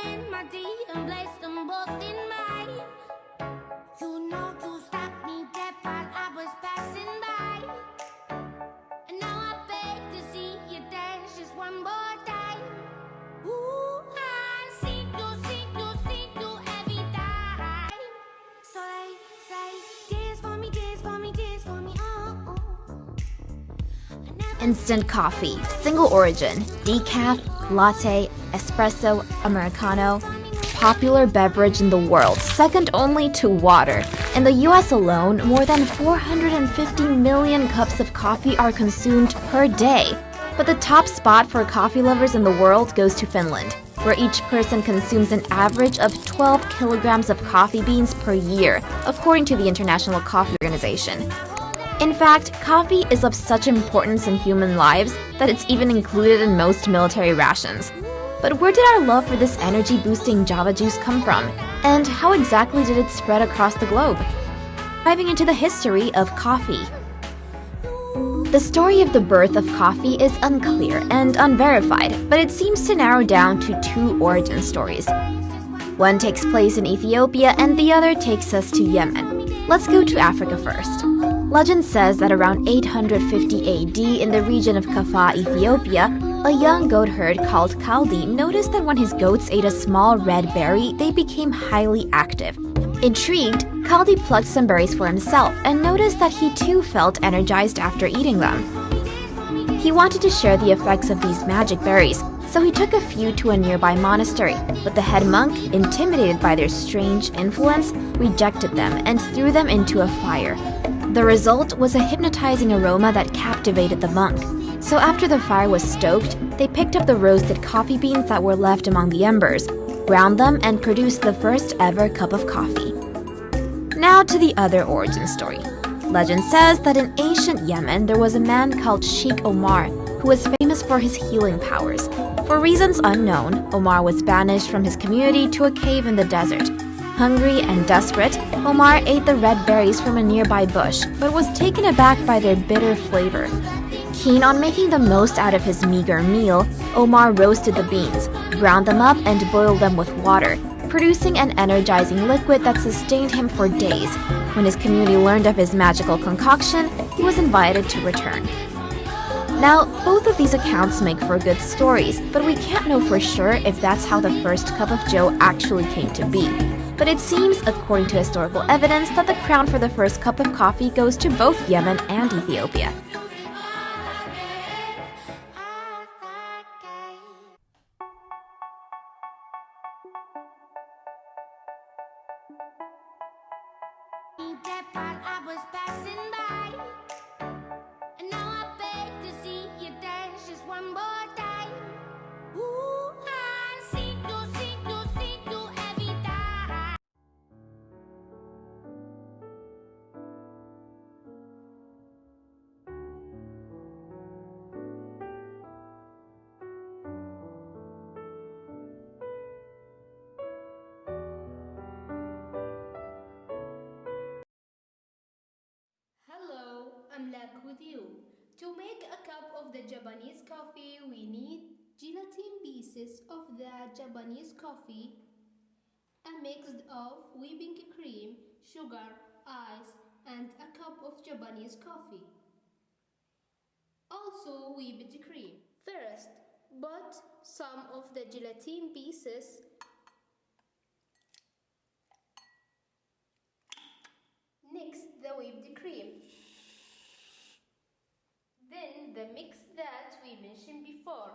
and my D and place them both in mine. You know you stopped me dead while I was passing by. And now I beg to see you dance just one more time. Ooh, I see you every time. So they say, dance for me, dance for me, dance for me, oh. Instant coffee, single origin, decaf, latte, espresso, americano. Popular beverage in the world, second only to water. In the US alone, more than 450 million cups of coffee are consumed per day. But the top spot for coffee lovers in the world goes to Finland, where each person consumes an average of 12 kilograms of coffee beans per year, according to the International Coffee Organization. In fact, coffee is of such importance in human lives that it's even included in most military rations. But where did our love for this energy-boosting Java juice come from? And how exactly did it spread across the globe? Diving into the history of coffee. The story of the birth of coffee is unclear and unverified, but it seems to narrow down to two origin stories. One takes place in Ethiopia and the other takes us to Yemen. Let's go to Africa first. Legend says that around 850 AD in the region of Kaffa, Ethiopia, a young goat herd called Kaldi noticed that when his goats ate a small red berry, they became highly active. Intrigued, Kaldi plucked some berries for himself and noticed that he too felt energized after eating them. He wanted to share the effects of these magic berries, so he took a few to a nearby monastery, but the head monk, intimidated by their strange influence, rejected them and threw them into a fire. The result was a hypnotizing aroma that captivated the monk. So after the fire was stoked, they picked up the roasted coffee beans that were left among the embers, ground them, and produced the first ever cup of coffee. Now to the other origin story. Legend says that in ancient Yemen there was a man called Sheikh Omar who was famous for his healing powers. For reasons unknown, Omar was banished from his community to a cave in the desert. Hungry and desperate, Omar ate the red berries from a nearby bush, but was taken aback by their bitter flavor. Keen on making the most out of his meager meal, Omar roasted the beans, ground them up, and boiled them with water, producing an energizing liquid that sustained him for days. When his community learned of his magical concoction, he was invited to return. Now, both of these accounts make for good stories, but we can't know for sure if that's how the first cup of joe actually came to be. But it seems, according to historical evidence, that the crown for the first cup of coffee goes to both Yemen and Ethiopia. That while I was passing by, and now I beg to see you dance just one more time. Ooh, I see you every time. Hello, I'm Lak with you. To make a cup of the Japanese coffee, we need gelatin pieces of the Japanese coffee, a mix of whipping cream, sugar, ice, and a cup of Japanese coffee. Also whipped cream. First, put some of the gelatin pieces next the whipped cream. Then the mix that we mentioned before.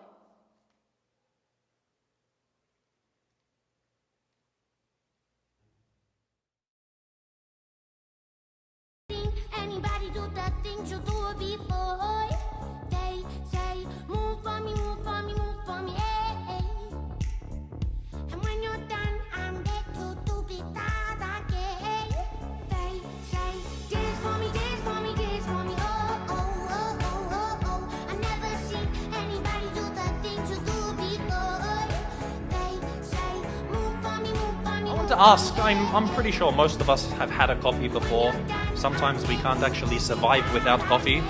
Anybody do the things you do before? They say, move for me, move for me, move for me, eh. And when you're done, I'm back to do it again. They say, dance for me, dance for me, dance for me, oh, oh, oh, oh, oh, oh. I never seen anybody do the things you do before. They say, move for me, move for me. I want to ask, I'm pretty sure most of us have had a coffee before. Sometimes we can't actually survive without coffee.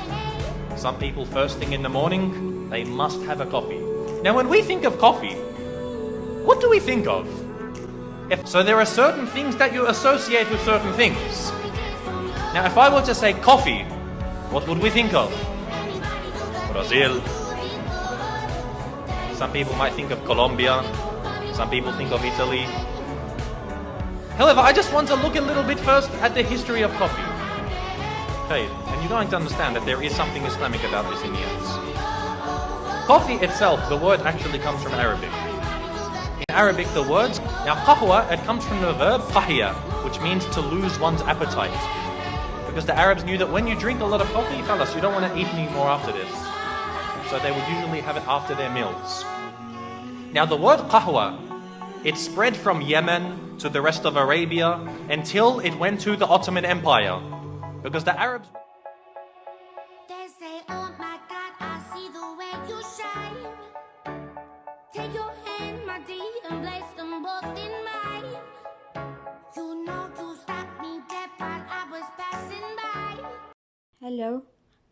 Some people first thing in the morning, they must have a coffee. Now when we think of coffee, what do we think of? So there are certain things that you associate with certain things. Now, if I were to say coffee, what would we think of? Brazil. Some people might think of Colombia. Some people think of Italy. However, I just want to look a little bit first at the history of coffee. Okay, and you're going to understand that there is something Islamic about this in the end. Coffee itself, the word actually comes from Arabic. In Arabic, the words, now qahwa, it comes from the verb qahya, which means to lose one's appetite. Because the Arabs knew that when you drink a lot of coffee, fellas, you don't want to eat any more after this. So they would usually have it after their meals. Now the word qahwa, it spread from Yemen to the rest of Arabia until it went to the Ottoman Empire. Because the Arabs... They say, oh my God, I see the way you shine. Take your hand, my dear, and place them both in mine. You know you stopped me dead while I was passing by. Hello,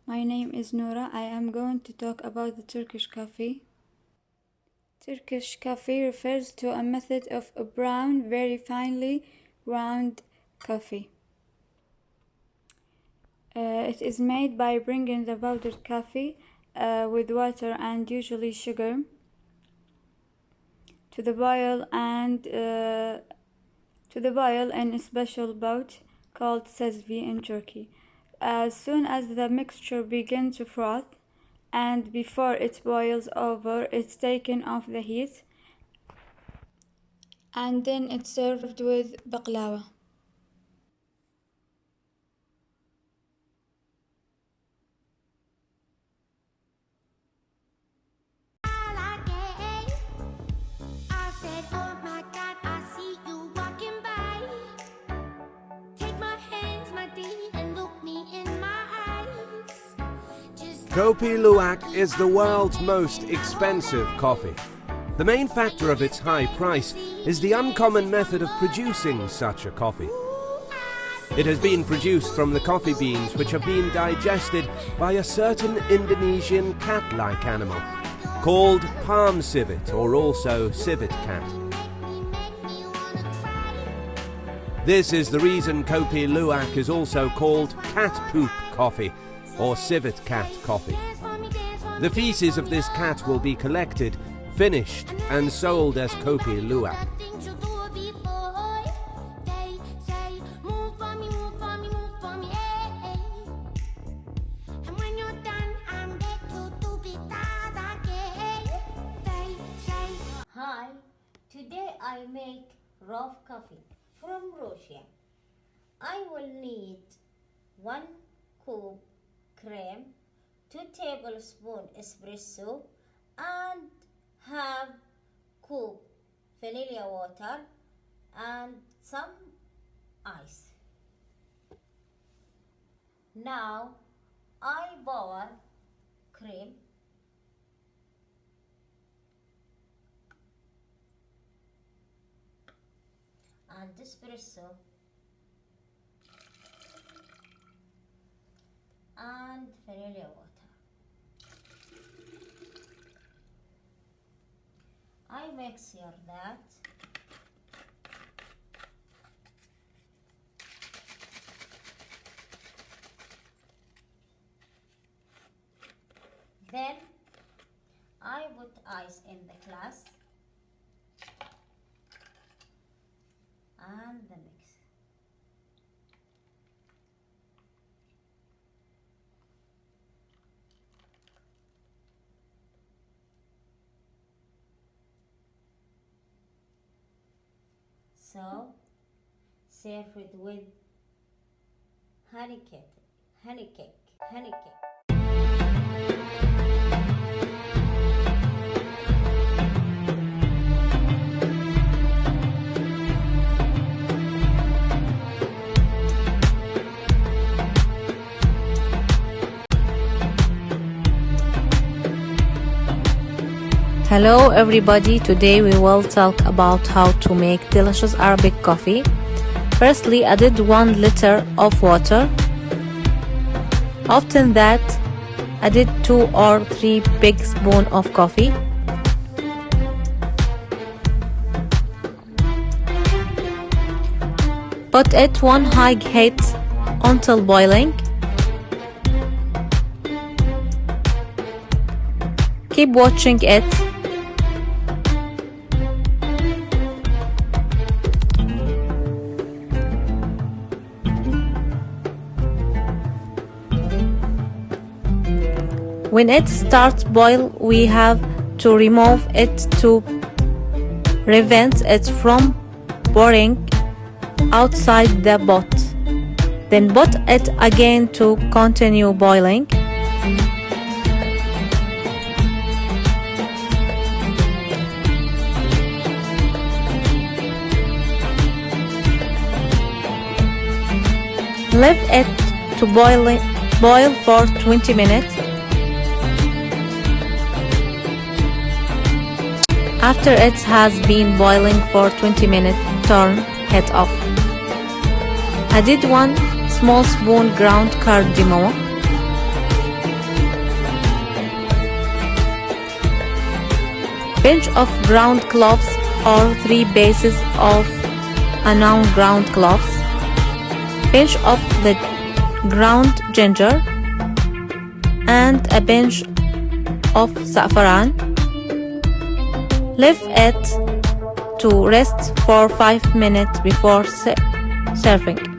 my name is Noura. I am going to talk about the Turkish coffee. Turkish coffee refers to a method of a brown, very finely ground coffee. It is made by bringing the powdered coffee with water and usually sugar to the boil in a special boat called sezvi in Turkey. As soon as the mixture begins to froth and before it boils over, it's taken off the heat and then it's served with baklava. I said, oh my God, I see you walking by. Take my hands, my dear, and look me in my eyes. Kopi Luwak is the world's most expensive coffee. The main factor of its high price is the uncommon method of producing such a coffee. It has been produced from the coffee beans which have been digested by a certain Indonesian cat-like animal called palm civet, or also civet cat. This is the reason Kopi Luwak is also called cat poop coffee or civet cat coffee. The feces of this cat will be collected, finished and sold as Kopi Luwak. Hi, today I make raw coffee from Russia. I will need 1 cup cream, 2 tablespoons espresso and half cup vanilla water and some ice. Now I pour cream and espresso and vanilla water. I mix here that then I put ice in the glass and the mix. So serve it with honey cake. Hello everybody, today we will talk about how to make delicious Arabic coffee. Firstly, I did 1 liter of water. After that, I did 2 or 3 big spoons of coffee. Put it on high heat until boiling. Keep watching it. When it starts boil, we have to remove it to prevent it from pouring outside the pot. Then put it again to continue boiling. Leave it to boil for 20 minutes. After it has been boiling for 20 minutes, turn it off. Add 1 small spoon ground cardamom, pinch of ground cloves or 3 pieces of onion ground cloves, pinch of the ground ginger, and a pinch of saffron. Leave it to rest for 5 minutes before serving.